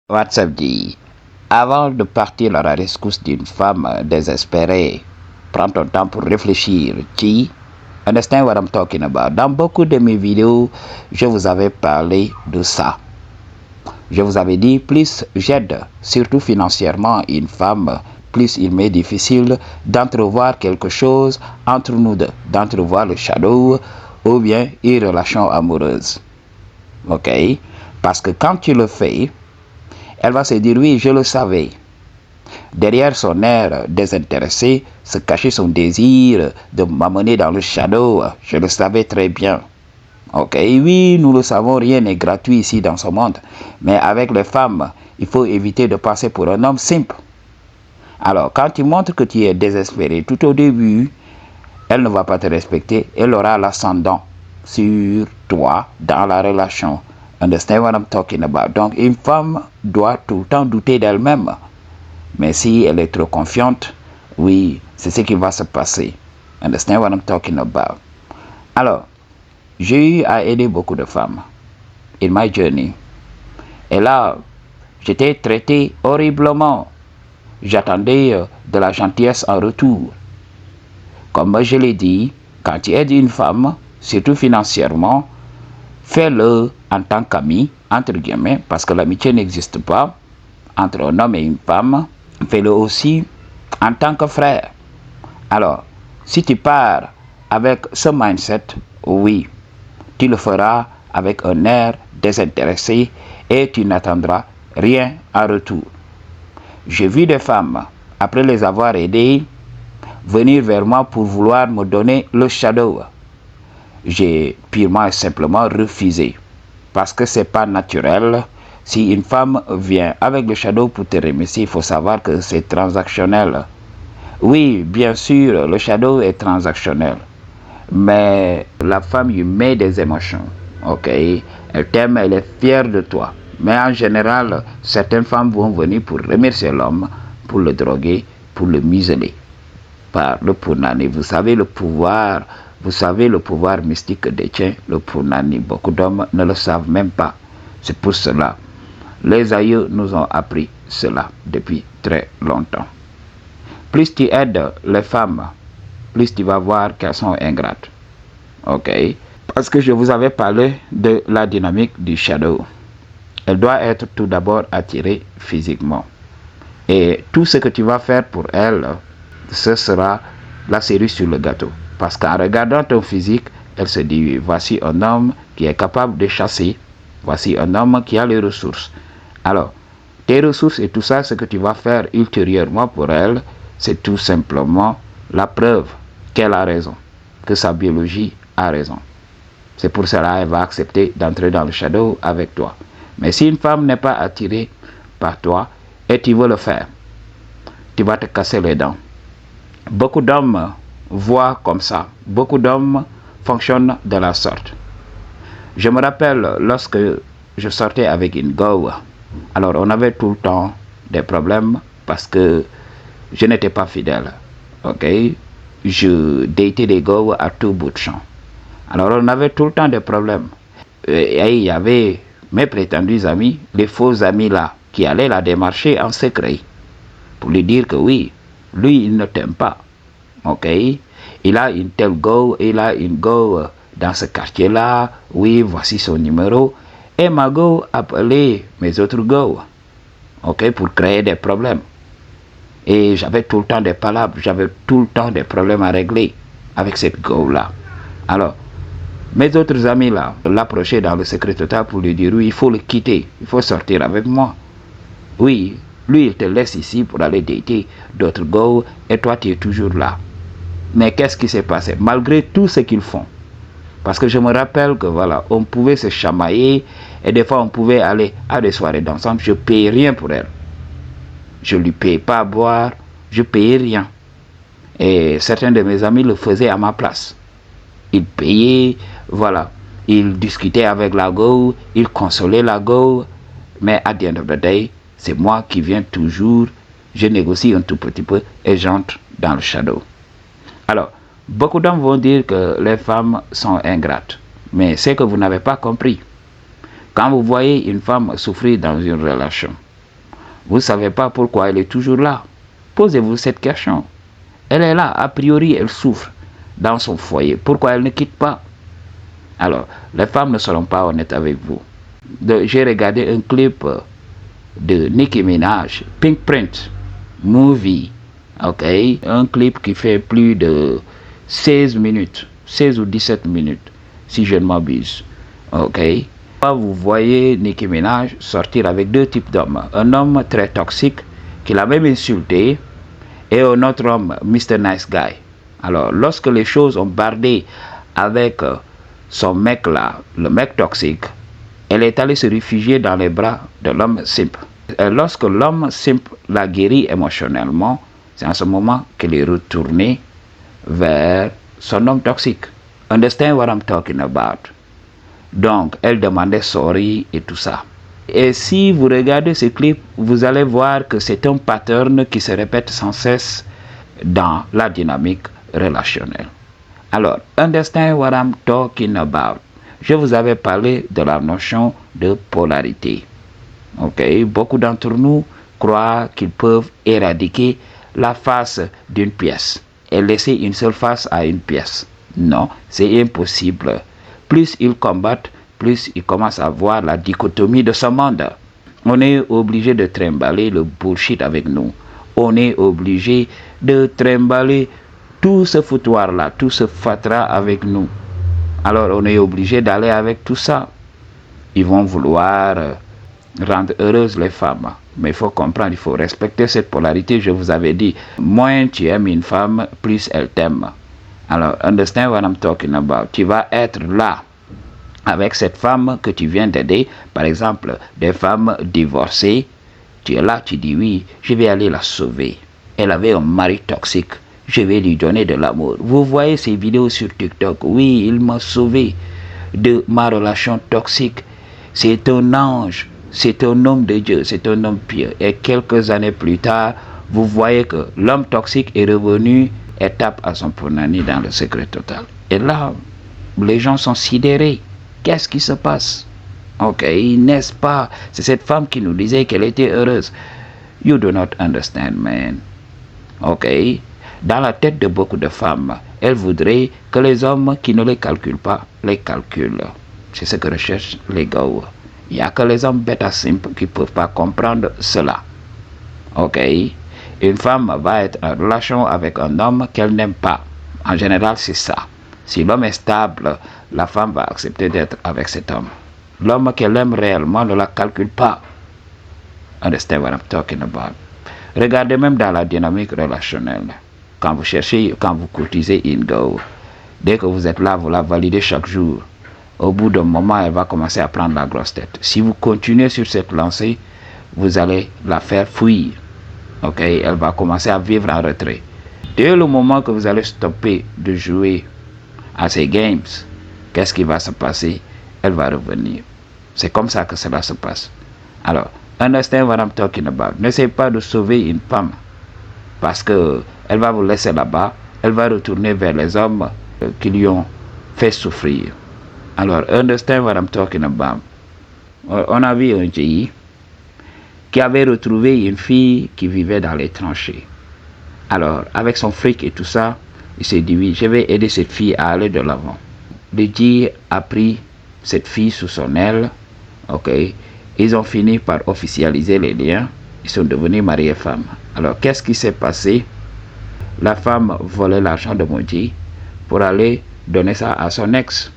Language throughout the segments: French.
WhatsApp dit, avant de partir à la rescousse d'une femme désespérée, prends ton temps pour réfléchir. Qui understand what I'm talking about? Dans beaucoup de mes vidéos, je vous avais parlé de ça. Je vous avais dit, plus j'aide, surtout financièrement, une femme, plus il m'est difficile d'entrevoir quelque chose entre nous deux, d'entrevoir le shadow ou bien une relation amoureuse. Ok? Parce que quand tu le fais, elle va se dire, oui, je le savais. Derrière son air désintéressé se cachait son désir de m'amener dans le shadow. Je le savais très bien. Ok, oui, nous le savons, rien n'est gratuit ici dans ce monde. Mais avec les femmes, il faut éviter de passer pour un homme simple. Alors, quand tu montres que tu es désespéré tout au début, elle ne va pas te respecter. Elle aura l'ascendant sur toi dans la relation. Understand what I'm talking about? Donc, une femme doit tout le temps douter d'elle-même. Mais si elle est trop confiante, oui, c'est ce qui va se passer. Understand what I'm talking about? Alors, j'ai eu à aider beaucoup de femmes in my journey. Et là, j'étais traité horriblement. J'attendais de la gentillesse en retour. Comme je l'ai dit, quand tu aides une femme, surtout financièrement, fais-le en tant qu'ami, entre guillemets, parce que l'amitié n'existe pas entre un homme et une femme. Fais-le aussi en tant que frère. Alors, si tu pars avec ce mindset, oui, tu le feras avec un air désintéressé et tu n'attendras rien en retour. J'ai vu des femmes, après les avoir aidées, venir vers moi pour vouloir me donner le shadow. J'ai purement et simplement refusé parce que c'est pas naturel. Si une femme vient avec le shadow pour te remercier, il faut savoir que c'est transactionnel. Oui, bien sûr, le shadow est transactionnel. Mais la femme lui met des émotions. Ok, elle t'aime, elle est fière de toi. Mais en général, certaines femmes vont venir pour remercier l'homme, pour le droguer, pour le museler. Par le Punani. Vous savez le pouvoir mystique que détient le Punani. Beaucoup d'hommes ne le savent même pas. C'est pour cela. Les aïeux nous ont appris cela depuis très longtemps. Plus tu aides les femmes, plus tu vas voir qu'elles sont ingrates. Ok? Parce que je vous avais parlé de la dynamique du shadow. Elle doit être tout d'abord attirée physiquement. Et tout ce que tu vas faire pour elle, ce sera la cerise sur le gâteau. Parce qu'en regardant ton physique, elle se dit, voici un homme qui est capable de chasser. Voici un homme qui a les ressources. Alors, tes ressources et tout ça, ce que tu vas faire ultérieurement pour elle, c'est tout simplement la preuve qu'elle a raison, que sa biologie a raison. C'est pour cela qu'elle va accepter d'entrer dans le shadow avec toi. Mais si une femme n'est pas attirée par toi et tu veux le faire, tu vas te casser les dents. Beaucoup d'hommes voient comme ça. Beaucoup d'hommes fonctionnent de la sorte. Je me rappelle lorsque je sortais avec une go. Alors on avait tout le temps des problèmes parce que je n'étais pas fidèle. Ok? Je datais des go à tout bout de champ. Alors on avait tout le temps des problèmes. Et il y avait mes prétendus amis, les faux amis là, qui allaient la démarcher en secret pour lui dire que oui, lui il ne t'aime pas. Ok? Il a une telle go, il a une go dans ce quartier là, oui, voici son numéro. Et ma go appelait mes autres go, ok, pour créer des problèmes. Et j'avais tout le temps des palabres, j'avais tout le temps des problèmes à régler avec cette go là. Alors, mes autres amis là l'approchaient dans le secret total pour lui dire oui, il faut le quitter, il faut sortir avec moi. Oui, lui il te laisse ici pour aller dater d'autres go et toi tu es toujours là. Mais qu'est-ce qui s'est passé malgré tout ce qu'ils font? Parce que je me rappelle que voilà, on pouvait se chamailler et des fois on pouvait aller à des soirées d'ensemble. Je ne payais rien pour elle. Je ne lui payais pas à boire, je ne payais rien. Et certains de mes amis le faisaient à ma place. Ils payaient, voilà. Ils discutaient avec la go, ils consolaient la go. Mais à the end of the day, c'est moi qui viens toujours, je négocie un tout petit peu et j'entre dans le shadow. Alors, beaucoup d'hommes vont dire que les femmes sont ingrates. Mais c'est que vous n'avez pas compris. Quand vous voyez une femme souffrir dans une relation, Vous ne savez pas pourquoi elle est toujours là. Posez-vous cette question. Elle est là, a priori, elle souffre dans son foyer. Pourquoi elle ne quitte pas? Alors, les femmes ne seront pas honnêtes avec vous. J'ai regardé un clip de Nicki Minaj, Pink Print, Movie, ok? Un clip qui fait plus de 16 minutes, 16 ou 17 minutes, si je ne m'abuse, ok? Vous voyez Nicki Minaj sortir avec deux types d'hommes. Un homme très toxique, qui l'a même insulté, et un autre homme, Mr. Nice Guy. Alors, lorsque les choses ont bardé avec son mec là, le mec toxique, elle est allée se réfugier dans les bras de l'homme simple. Et lorsque l'homme simple l'a guéri émotionnellement, c'est en ce moment qu'elle est retournée vers son homme toxique. Understand what I'm talking about? Donc, elle demandait sorry et tout ça. Et si vous regardez ce clip, vous allez voir que c'est un pattern qui se répète sans cesse dans la dynamique relationnelle. Alors, understand what I'm talking about. Je vous avais parlé de la notion de polarité. Ok, beaucoup d'entre nous croient qu'ils peuvent éradiquer la face d'une pièce et laisser une seule face à une pièce. Non, c'est impossible. Plus ils combattent, plus ils commencent à voir la dichotomie de ce monde. On est obligé de trimballer le bullshit avec nous. On est obligé de trimballer tout ce foutoir-là, tout ce fatras avec nous. Alors on est obligé d'aller avec tout ça. Ils vont vouloir rendre heureuses les femmes. Mais il faut comprendre, il faut respecter cette polarité. Je vous avais dit, moins tu aimes une femme, plus elle t'aime. Alors, understand what I'm talking about. Tu vas être là avec cette femme que tu viens d'aider. Par exemple, des femmes divorcées. Tu es là, tu dis oui, je vais aller la sauver. Elle avait un mari toxique. Je vais lui donner de l'amour. Vous voyez ces vidéos sur TikTok. Oui, il m'a sauvé de ma relation toxique. C'est un ange. C'est un homme de Dieu. C'est un homme pieux. Et quelques années plus tard, vous voyez que l'homme toxique est revenu et tape à son punani dans le secret total. Et là, les gens sont sidérés. Qu'est-ce qui se passe? Ok, n'est-ce pas? C'est cette femme qui nous disait qu'elle était heureuse. You do not understand, man. Ok? Dans la tête de beaucoup de femmes, elles voudraient que les hommes qui ne les calculent pas, les calculent. C'est ce que recherchent les gars. Il n'y a que les hommes bêta simples qui ne peuvent pas comprendre cela. Ok? Une femme va être en relation avec un homme qu'elle n'aime pas. En général, c'est ça. Si l'homme est stable, la femme va accepter d'être avec cet homme. L'homme qu'elle aime réellement ne la calcule pas. Understand what I'm talking about? Regardez même dans la dynamique relationnelle. Quand vous cherchez, quand vous courtisez une go, dès que vous êtes là, vous la validez chaque jour. Au bout d'un moment, elle va commencer à prendre la grosse tête. Si vous continuez sur cette lancée, vous allez la faire fuir. Ok, elle va commencer à vivre en retrait. Dès le moment que vous allez stopper de jouer à ces games, qu'est-ce qui va se passer? Elle va revenir. C'est comme ça que cela se passe. Alors, understand what I'm talking about. N'essayez pas de sauver une femme parce que elle va vous laisser là-bas. Elle va retourner vers les hommes qui lui ont fait souffrir. Alors, understand what I'm talking about. On a vu un GI qui avait retrouvé une fille qui vivait dans les tranchées. Alors, avec son fric et tout ça, il s'est dit oui, je vais aider cette fille à aller de l'avant. Le GI a pris cette fille sous son aile. Ok, ils ont fini par officialiser les liens. Ils sont devenus mari et femme. Alors, qu'est-ce qui s'est passé? La femme volait l'argent de Moji pour aller donner ça à son ex.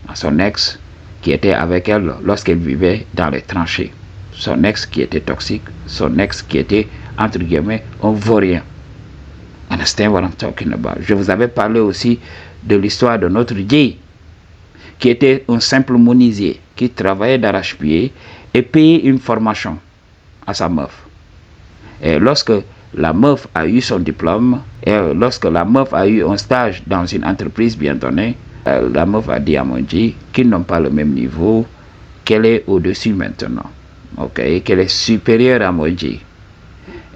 À son ex qui était avec elle lorsqu'elle vivait dans les tranchées. Son ex qui était toxique. Son ex qui était, entre guillemets, un vaurien. Understand what I'm talking about? Je vous avais parlé aussi de l'histoire de notre Dieu qui était un simple menuisier qui travaillait d'arrache-pied et payait une formation à sa meuf. Et lorsque la meuf a eu son diplôme, et lorsque la meuf a eu un stage dans une entreprise bien donnée, la meuf a dit à Moji qu'ils n'ont pas le même niveau, qu'elle est au-dessus maintenant. Ok, qu'elle est supérieure à Moji.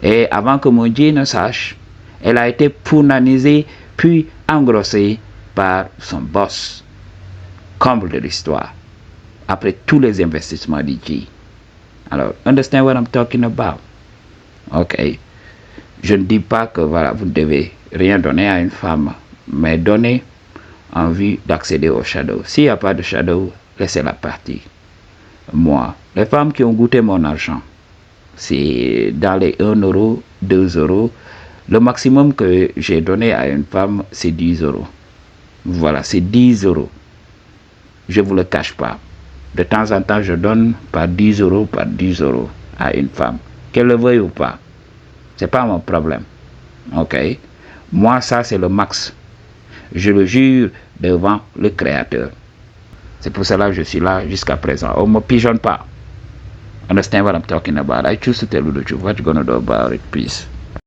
Et avant que Moji ne sache, elle a été punanisée puis engrossée par son boss. Comble de l'histoire. Après tous les investissements d'Iji. Alors, understand what I'm talking about? Ok. Je ne dis pas que voilà, vous ne devez rien donner à une femme, mais donnez envie d'accéder au shadow. S'il n'y a pas de shadow, laissez-la partir. Moi, les femmes qui ont goûté mon argent, c'est dans les 1 euro, 2 euros. Le maximum que j'ai donné à une femme, c'est 10 euros. Voilà, c'est 10 euros. Je ne vous le cache pas. De temps en temps, je donne par 10 euros, par 10 euros à une femme. Qu'elle le veuille ou pas. C'est pas mon problème. Ok? Moi, ça, c'est le max. Je le jure devant le Créateur. C'est pour cela que je suis là jusqu'à présent. On ne me pigeonne pas. Understand what I'm talking about? I choose to tell you the truth. What you gonna do about it? Peace.